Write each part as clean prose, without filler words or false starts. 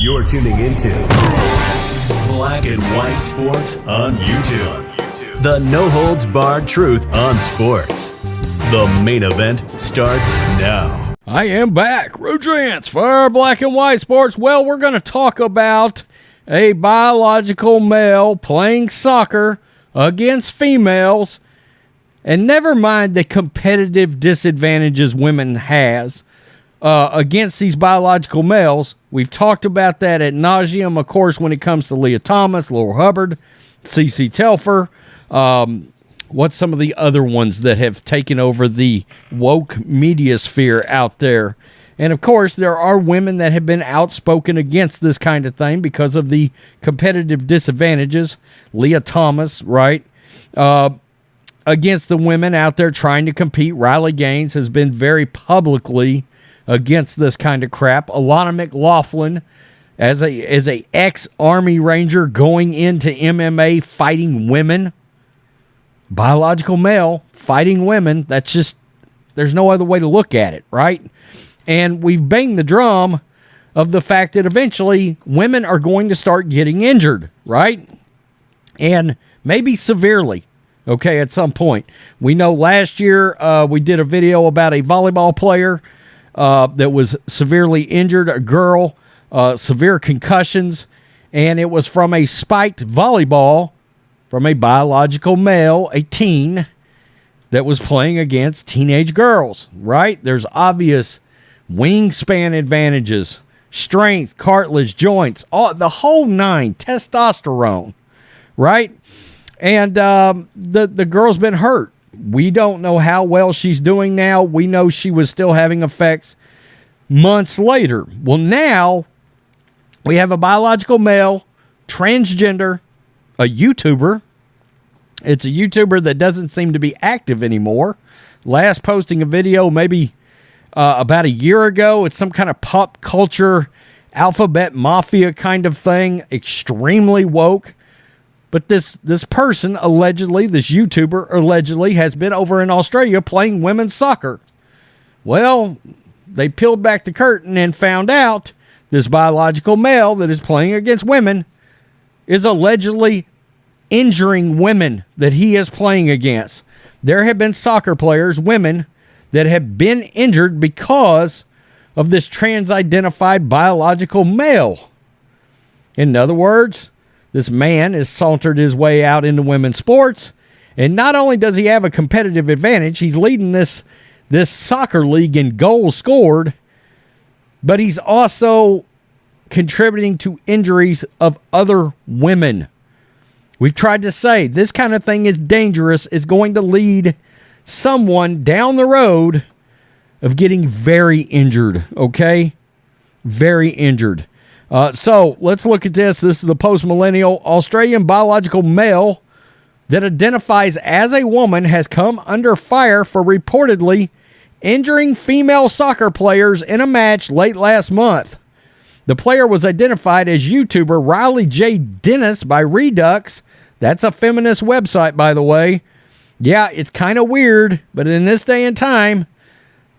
You're tuning into Black and White Sports on YouTube. The no-holds-barred truth on sports. The main event starts now. I am back, Rudrance, for Black and White Sports. Well, we're going to talk about a biological male playing soccer against females, and never mind the competitive disadvantages women has against these biological males. We've talked about that ad nauseum, of course, when it comes to Leah Thomas, Laurel Hubbard, CeCe Telfer. What's some of the other ones that have taken over the woke media sphere out there? And, of course, there are women that have been outspoken against this kind of thing because of the competitive disadvantages. Leah Thomas, right? Against the women out there trying to compete. Riley Gaines has been very publicly against this kind of crap. Alana McLaughlin, as a ex-Army Ranger going into MMA fighting women. Biological male fighting women. That's just, there's no other way to look at it, right? And we've banged the drum of the fact that eventually women are going to start getting injured, right? And maybe severely, okay, at some point. We know last year we did a video about a volleyball player that was severely injured, a girl, severe concussions, and it was from a spiked volleyball from a biological male, a teen, that was playing against teenage girls, right? There's obvious wingspan advantages, strength, cartilage, joints, the whole nine, testosterone, right? And the girl's been hurt. We don't know how well she's doing now. We know she was still having effects months later. Well, now we have a biological male, transgender, a YouTuber. It's a YouTuber that doesn't seem to be active anymore. Last posting a video maybe about a year ago. It's some kind of pop culture, alphabet mafia kind of thing. Extremely woke. But this person, allegedly, this YouTuber, allegedly, has been over in Australia playing women's soccer. Well, they peeled back the curtain and found out this biological male that is playing against women is allegedly injuring women that he is playing against. There have been soccer players, women, that have been injured because of this trans-identified biological male. In other words, this man has sauntered his way out into women's sports, and not only does he have a competitive advantage, he's leading this soccer league in goals scored, but he's also contributing to injuries of other women. We've tried to say this kind of thing is dangerous, is going to lead someone down the road of getting very injured, okay? Very injured. So let's look at this. This is the post-millennial Australian biological male that identifies as a woman has come under fire for reportedly injuring female soccer players in a match late last month. The player was identified as YouTuber Riley J. Dennis by Redux. That's a feminist website, by the way. Yeah, it's kind of weird, but in this day and time,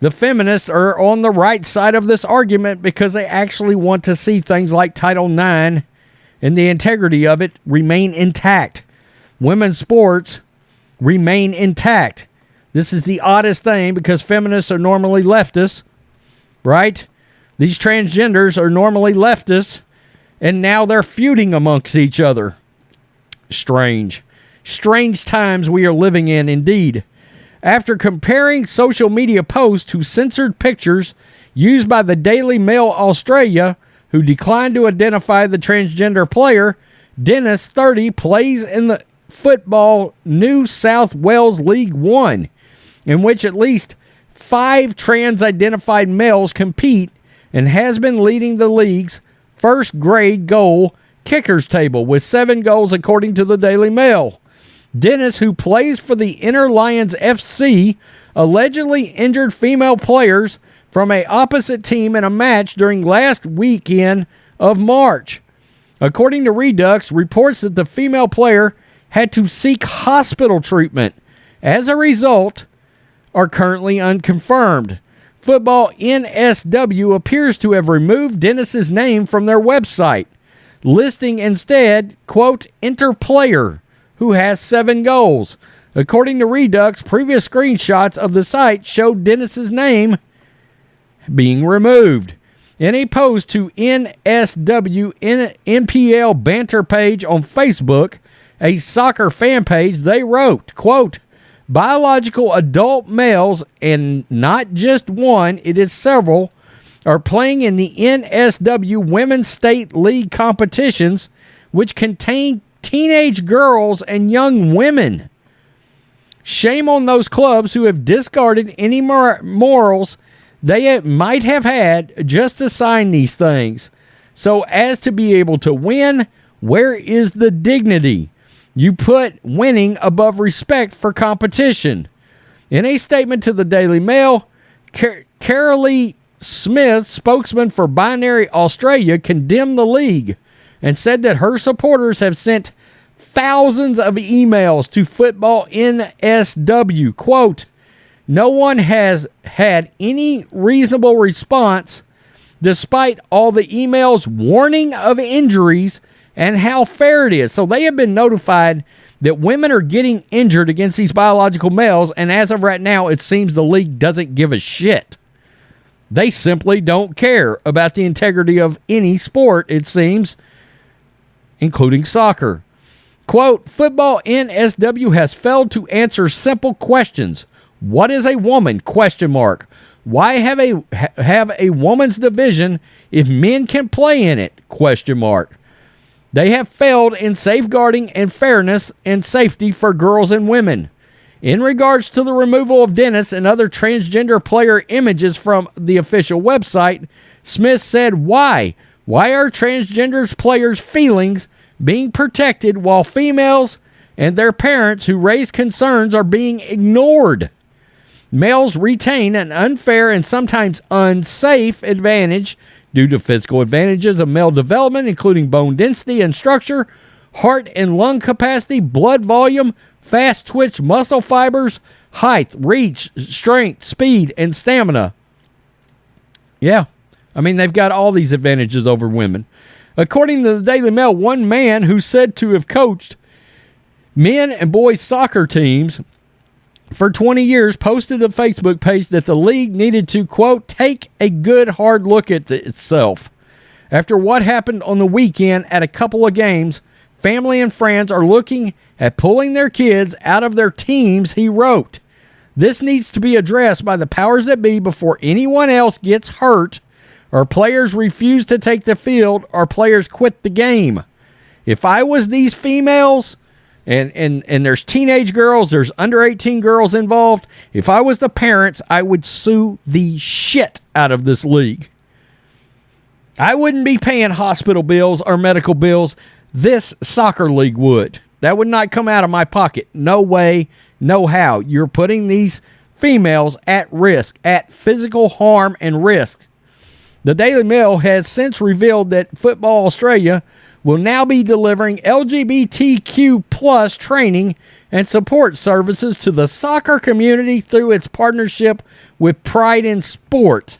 the feminists are on the right side of this argument because they actually want to see things like Title IX and the integrity of it remain intact. Women's sports remain intact. This is the oddest thing because feminists are normally leftists, right? These transgenders are normally leftists, and now they're feuding amongst each other. Strange. Strange times we are living in, indeed. After comparing social media posts to censored pictures used by the Daily Mail Australia, who declined to identify the transgender player, Dennis, 30, plays in the football New South Wales League One, in which at least 5 trans-identified males compete and has been leading the league's first-grade goal kickers table with 7 goals according to the Daily Mail. Dennis, who plays for the Inner Lions FC, allegedly injured female players from an opposite team in a match during last weekend of March. According to Redux, reports that the female player had to seek hospital treatment. As a result, are currently unconfirmed. Football NSW appears to have removed Dennis's name from their website, listing instead, quote, enter player who has 7 goals. According to Redux, previous screenshots of the site showed Dennis's name being removed. In a post to NSW NPL banter page on Facebook, a soccer fan page, they wrote, quote, biological adult males, and not just one, it is several, are playing in the NSW Women's State League competitions, which contain teenage girls and young women. Shame on those clubs who have discarded any morals they might have had just to sign these things. So as to be able to win, where is the dignity? You put winning above respect for competition. In a statement to the Daily Mail, Carolee Smith, spokesman for Binary Australia, condemned the league and said that her supporters have sent thousands of emails to Football NSW. Quote, no one has had any reasonable response despite all the emails warning of injuries and how fair it is. So they have been notified that women are getting injured against these biological males, and as of right now, it seems the league doesn't give a shit. They simply don't care about the integrity of any sport, it seems, including soccer. Quote, Football NSW has failed to answer simple questions. What is a woman? Question mark. Why have a woman's division if men can play in it? Question mark. They have failed in safeguarding and fairness and safety for girls and women. In regards to the removal of Dennis and other transgender player images from the official website, Smith said, why? Why are transgender players' feelings being protected while females and their parents who raise concerns are being ignored? Males retain an unfair and sometimes unsafe advantage due to physical advantages of male development, including bone density and structure, heart and lung capacity, blood volume, fast twitch muscle fibers, height, reach, strength, speed, and stamina. Yeah, I mean, they've got all these advantages over women. According to the Daily Mail, one man who's said to have coached men and boys soccer teams for 20 years posted a Facebook page that the league needed to, quote, take a good hard look at itself. After what happened on the weekend at a couple of games, family and friends are looking at pulling their kids out of their teams, he wrote. This needs to be addressed by the powers that be before anyone else gets hurt or players refuse to take the field or players quit the game. If I was these females, and there's teenage girls, there's under 18 girls involved, if I was the parents, I would sue the shit out of this league. I wouldn't be paying hospital bills or medical bills. This soccer league would. That would not come out of my pocket. No way, no how. You're putting these females at risk, at physical harm and risk. The Daily Mail has since revealed that Football Australia will now be delivering LGBTQ plus training and support services to the soccer community through its partnership with Pride in Sport.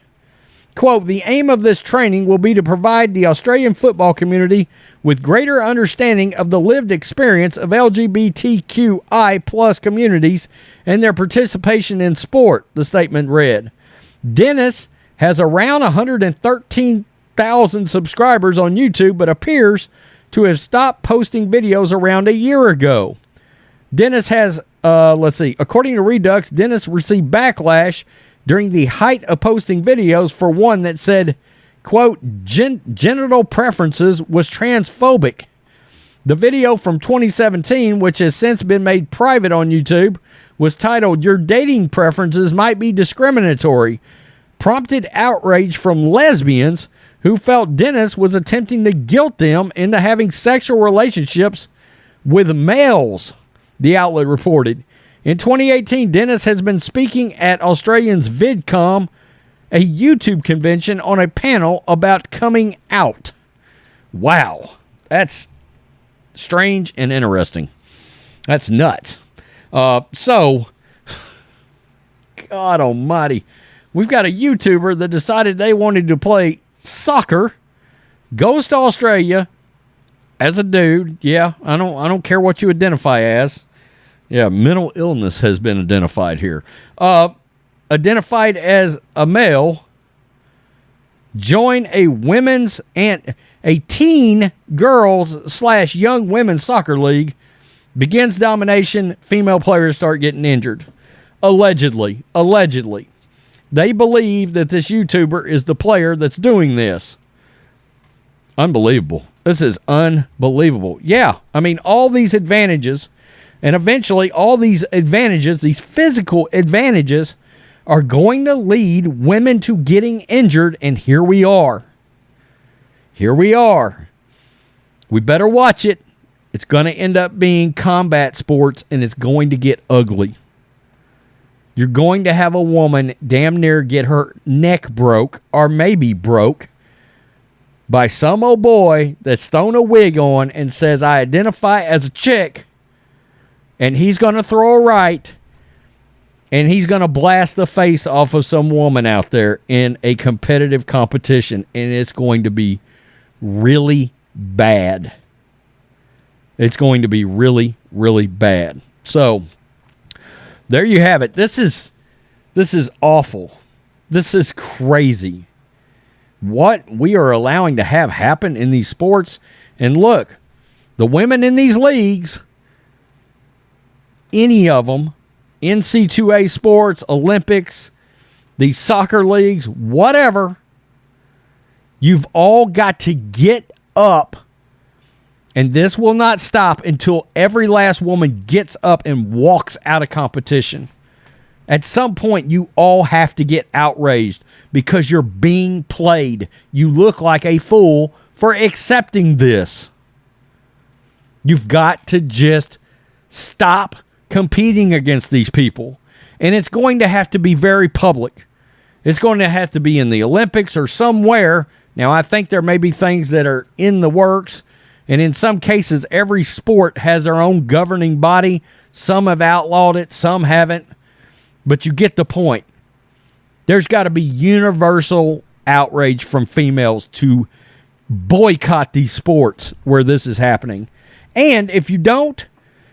Quote, the aim of this training will be to provide the Australian football community with greater understanding of the lived experience of LGBTQI plus communities and their participation in sport, the statement read. Dennis has around 113,000 subscribers on YouTube, but appears to have stopped posting videos around a year ago. Dennis has, according to Redux, Dennis received backlash during the height of posting videos for one that said, quote, genital preferences was transphobic. The video from 2017, which has since been made private on YouTube, was titled, Your Dating Preferences Might Be Discriminatory, prompted outrage from lesbians who felt Dennis was attempting to guilt them into having sexual relationships with males, the outlet reported. In 2018, Dennis has been speaking at Australians VidCom, a YouTube convention, on a panel about coming out. Wow, that's strange and interesting. That's nuts. God almighty. we've got a YouTuber that decided they wanted to play soccer, goes to Australia as a dude. Yeah, I don't care what you identify as. Yeah, mental illness has been identified here. Identified as a male, join a women's and a teen girls / young women's soccer league, begins domination, female players start getting injured. Allegedly. They believe that this YouTuber is the player that's doing this. Unbelievable. This is unbelievable. Yeah, I mean, all these advantages, and eventually all these advantages, these physical advantages, are going to lead women to getting injured, and here we are. We better watch it. It's going to end up being combat sports, and it's going to get ugly. You're going to have a woman damn near get her neck broke, or maybe broke, by some old boy that's thrown a wig on and says, I identify as a chick, and he's going to throw a right, and he's going to blast the face off of some woman out there in a competitive competition, and it's going to be really bad. It's going to be really, really bad. So, there you have it. This is awful. This is crazy. What we are allowing to have happen in these sports. And look, the women in these leagues, any of them, NC2A sports, Olympics, these soccer leagues, whatever, you've all got to get up. And this will not stop until every last woman gets up and walks out of competition. At some point, you all have to get outraged because you're being played. You look like a fool for accepting this. You've got to just stop competing against these people. And it's going to have to be very public. It's going to have to be in the Olympics or somewhere. Now, I think there may be things that are in the works. And in some cases, every sport has their own governing body. Some have outlawed it, some haven't. But you get the point. There's got to be universal outrage from females to boycott these sports where this is happening. And if you don't,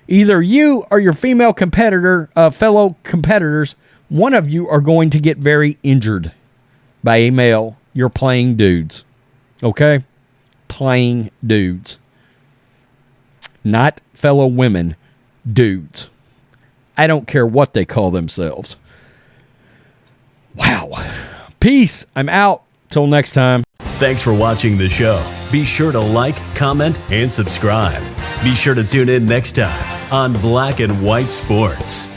either you or your female competitor, fellow competitors, one of you are going to get very injured by a male. You're playing dudes. Okay? Playing dudes. Not fellow women, dudes. I don't care what they call themselves. Wow. Peace. I'm out. Till next time. Thanks for watching the show. Be sure to like, comment, and subscribe. Be sure to tune in next time on Black and White Sports.